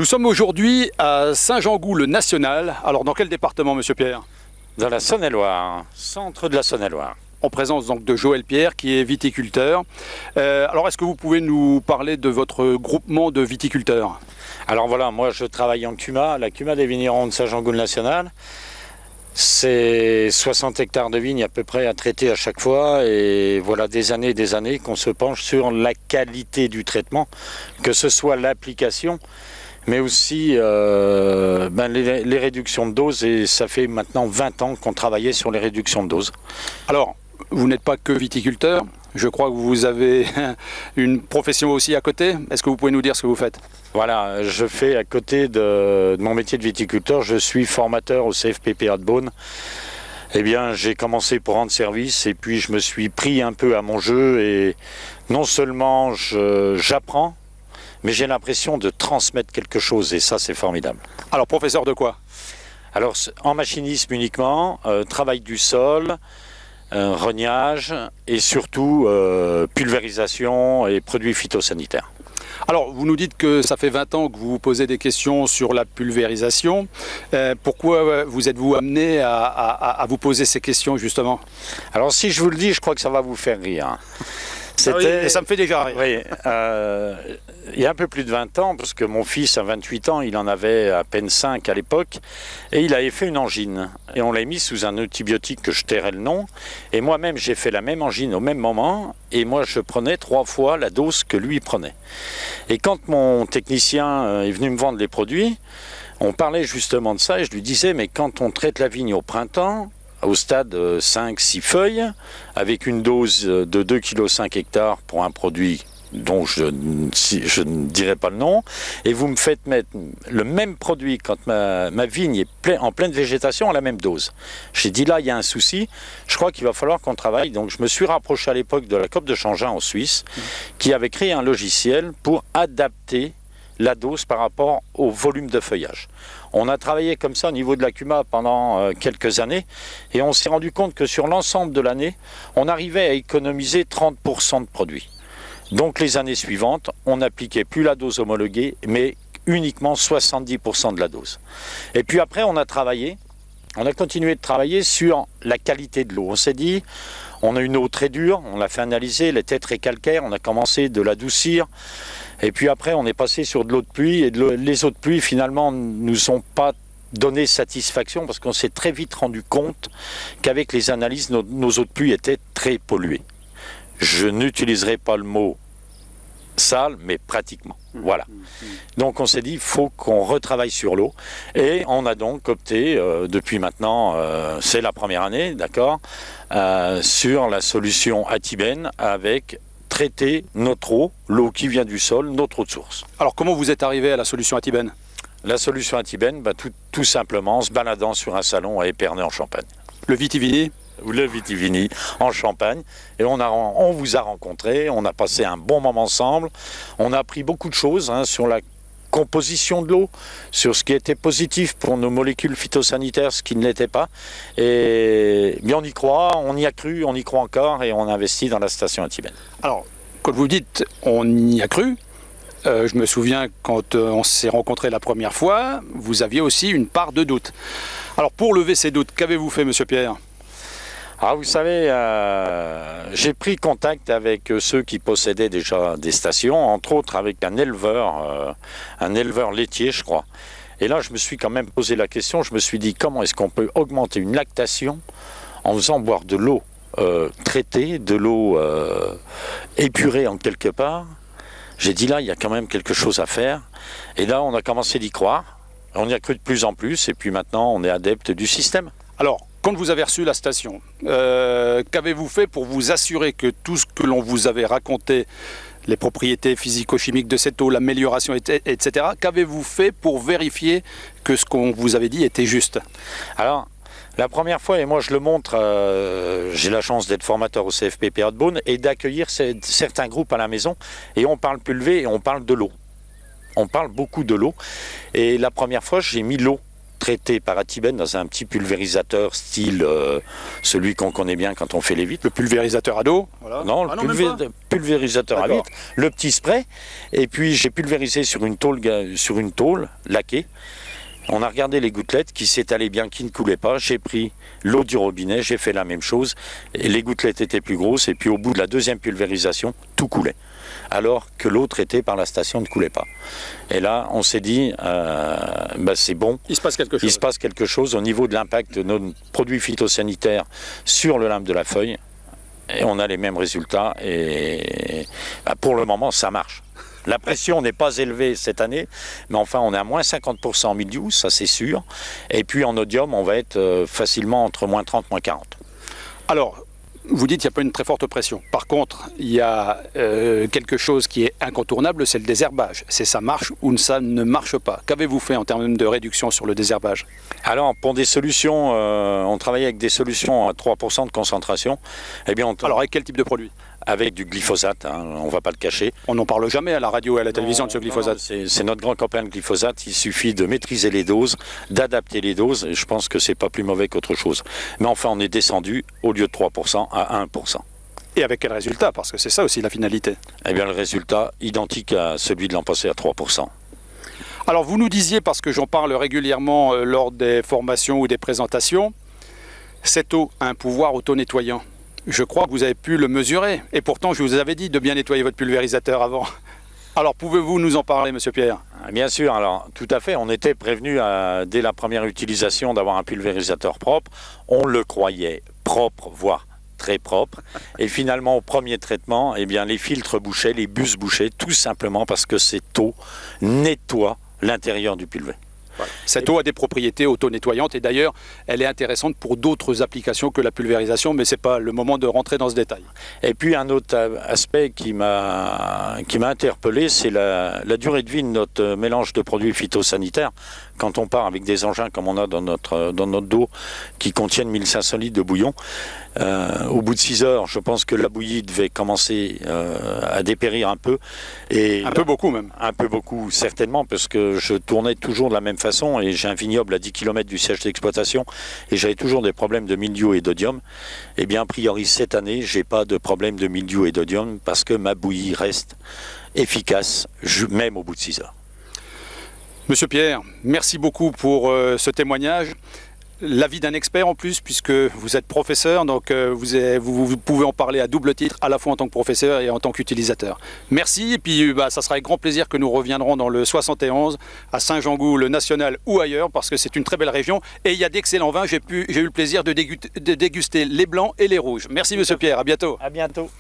Nous sommes aujourd'hui à Saint-Jean-Gous-le-National. Alors dans quel département, monsieur Pierre? Dans la Saône-et-Loire, centre de la Saône-et-Loire. En présence donc de Joël Pierre qui est viticulteur. Alors est-ce que vous pouvez nous parler de votre groupement de viticulteurs? Alors voilà, moi je travaille en CUMA, la CUMA des vignerons de Saint-Jean-Gous-le-National. C'est 60 hectares de vignes à peu près à traiter à chaque fois et voilà des années qu'on se penche sur la qualité du traitement, que ce soit l'application, mais aussi les réductions de doses, et ça fait maintenant 20 ans qu'on travaillait sur les réductions de doses. Alors, vous n'êtes pas que viticulteur, je crois que vous avez une profession aussi à côté. Est-ce que vous pouvez nous dire ce que vous faites? Voilà, je fais à côté de mon métier de viticulteur, je suis formateur au CFPPA de Beaune. Eh bien, j'ai commencé pour rendre service et puis je me suis pris un peu à mon jeu et non seulement j'apprends, mais j'ai l'impression de transmettre quelque chose et ça, c'est formidable. Alors, professeur de quoi? Alors, en machinisme uniquement, travail du sol, rognage et surtout pulvérisation et produits phytosanitaires. Alors, vous nous dites que ça fait 20 ans que vous vous posez des questions sur la pulvérisation. Pourquoi vous êtes-vous amené à vous poser ces questions, justement? Alors, si je vous le dis, je crois que ça va vous faire rire. Oui, et ça me fait déjà rire. Oui, il y a un peu plus de 20 ans, parce que mon fils a 28 ans, il en avait à peine 5 à l'époque, et il avait fait une angine. Et on l'a mis sous un antibiotique que je tairai le nom. Et moi-même, j'ai fait la même angine au même moment, et moi, je prenais 3 fois la dose que lui prenait. Et quand mon technicien est venu me vendre les produits, on parlait justement de ça, et je lui disais, mais quand on traite la vigne au printemps, au stade 5-6 feuilles, avec une dose de 2,5 kg hectares pour un produit dont je ne dirai pas le nom, et vous me faites mettre le même produit quand ma vigne est en pleine végétation à la même dose. J'ai dit là, il y a un souci, je crois qu'il va falloir qu'on travaille. Donc je me suis rapproché à l'époque de la COP de Changin en Suisse, qui avait créé un logiciel pour adapter la dose par rapport au volume de feuillage. On a travaillé comme ça au niveau de la CUMA pendant quelques années et on s'est rendu compte que sur l'ensemble de l'année, on arrivait à économiser 30% de produits. Donc les années suivantes, on n'appliquait plus la dose homologuée, mais uniquement 70% de la dose. Et puis après, on a continué de travailler sur la qualité de l'eau. On s'est dit, on a une eau très dure, on l'a fait analyser, elle était très calcaire, on a commencé de l'adoucir. Et puis après, on est passé sur de l'eau de pluie, et les eaux de pluie, finalement, ne nous ont pas donné satisfaction, parce qu'on s'est très vite rendu compte qu'avec les analyses, nos eaux de pluie étaient très polluées. Je n'utiliserai pas le mot sale, mais pratiquement. Voilà. Donc on s'est dit, il faut qu'on retravaille sur l'eau. Et on a donc opté, depuis maintenant, c'est la première année, d'accord, sur la solution Atibène avec traiter notre eau, l'eau qui vient du sol, notre eau de source. Alors comment vous êtes arrivé à la solution Atibène? La solution Atibène, tout simplement en se baladant sur un salon à Épernay en Champagne. Le Vitivini? Ou le Vitivini en Champagne. Et on vous a rencontrés, on a passé un bon moment ensemble. On a appris beaucoup de choses sur la composition de l'eau, sur ce qui était positif pour nos molécules phytosanitaires, ce qui ne l'était pas. Mais on y croit, on y a cru, on y croit encore et on investit dans la station Atibène. Alors, quand vous dites on y a cru, je me souviens quand on s'est rencontrés la première fois, vous aviez aussi une part de doute. Alors pour lever ces doutes, qu'avez-vous fait, monsieur Pierre? Ah, vous savez, j'ai pris contact avec ceux qui possédaient déjà des stations, entre autres avec un éleveur laitier, je crois. Et là, je me suis quand même posé la question, je me suis dit, comment est-ce qu'on peut augmenter une lactation en faisant boire de l'eau traitée, de l'eau épurée en quelque part? J'ai dit là, il y a quand même quelque chose à faire. Et là, on a commencé d'y croire, on y a cru de plus en plus, et puis maintenant, on est adepte du système. Alors, quand vous avez reçu la station, qu'avez-vous fait pour vous assurer que tout ce que l'on vous avait raconté, les propriétés physico-chimiques de cette eau, l'amélioration, etc., qu'avez-vous fait pour vérifier que ce qu'on vous avait dit était juste? Alors, la première fois, et moi je le montre, j'ai la chance d'être formateur au CFPPA de Beaune et d'accueillir certains groupes à la maison, et on parle pulvé et on parle de l'eau. On parle beaucoup de l'eau, et la première fois, j'ai mis l'eau traité par Atiben dans un petit pulvérisateur style celui qu'on connaît bien quand on fait les vitres. Le pulvérisateur à dos, voilà. Non, pulvérisateur à vitre, le petit spray. Et puis j'ai pulvérisé sur une tôle laquée. On a regardé les gouttelettes qui s'étalaient bien, qui ne coulaient pas. J'ai pris l'eau du robinet, j'ai fait la même chose. Et les gouttelettes étaient plus grosses. Et puis au bout de la deuxième pulvérisation, tout coulait. Alors que l'eau traitée par la station ne coulait pas. Et là, on s'est dit, c'est bon. Il se passe quelque chose. Il se passe quelque chose au niveau de l'impact de nos produits phytosanitaires sur le limbe de la feuille. Et on a les mêmes résultats. Et pour le moment, ça marche. La pression n'est pas élevée cette année, mais enfin on est à moins 50% en mildiou, ça c'est sûr. Et puis en odium, on va être facilement entre moins 30, moins 40. Alors, vous dites qu'il n'y a pas une très forte pression. Par contre, il y a quelque chose qui est incontournable, c'est le désherbage. C'est ça marche ou ça ne marche pas. Qu'avez-vous fait en termes de réduction sur le désherbage? Alors, pour des solutions, on travaille avec des solutions à 3% de concentration. Eh bien, Alors, avec quel type de produit? Avec du glyphosate, on ne va pas le cacher. On n'en parle jamais à la radio et à la télévision de ce glyphosate. C'est notre grand copain le glyphosate, il suffit de maîtriser les doses, d'adapter les doses, et je pense que c'est pas plus mauvais qu'autre chose. Mais enfin, on est descendu, au lieu de 3%, à 1%. Et avec quel résultat? Parce que c'est ça aussi la finalité. Eh bien, le résultat, identique à celui de l'an passé, à 3%. Alors, vous nous disiez, parce que j'en parle régulièrement lors des formations ou des présentations, cette eau a un pouvoir auto-nettoyant. Je crois que vous avez pu le mesurer. Et pourtant, je vous avais dit de bien nettoyer votre pulvérisateur avant. Alors, pouvez-vous nous en parler, Monsieur Pierre? Bien sûr, alors tout à fait. On était prévenu dès la première utilisation d'avoir un pulvérisateur propre. On le croyait propre, voire très propre. Et finalement, au premier traitement, eh bien, les filtres bouchaient, les bus bouchaient, tout simplement parce que cette eau nettoie l'intérieur du pulvé. Voilà. Cette eau a des propriétés auto-nettoyantes et d'ailleurs, elle est intéressante pour d'autres applications que la pulvérisation, mais ce n'est pas le moment de rentrer dans ce détail. Et puis un autre aspect qui m'a interpellé, c'est la durée de vie de notre mélange de produits phytosanitaires. Quand on part avec des engins comme on a dans notre dos qui contiennent 1500 litres de bouillon, au bout de 6 heures, je pense que la bouillie devait commencer à dépérir un peu. Et un peu beaucoup même. Un peu beaucoup, certainement, parce que je tournais toujours de la même façon et j'ai un vignoble à 10 km du siège d'exploitation et j'avais toujours des problèmes de mildiou et d'odium. Eh bien, a priori, cette année, j'ai pas de problème de mildiou et d'odium parce que ma bouillie reste efficace, même au bout de 6 heures. Monsieur Pierre, merci beaucoup pour ce témoignage. L'avis d'un expert en plus, puisque vous êtes professeur, donc vous pouvez en parler à double titre, à la fois en tant que professeur et en tant qu'utilisateur. Merci, et puis ça sera avec grand plaisir que nous reviendrons dans le 71, à Saint-Jean-Gou, le National ou ailleurs, parce que c'est une très belle région, et il y a d'excellents vins, j'ai eu le plaisir de déguster les blancs et les rouges. Merci Monsieur Pierre, à bientôt. À bientôt.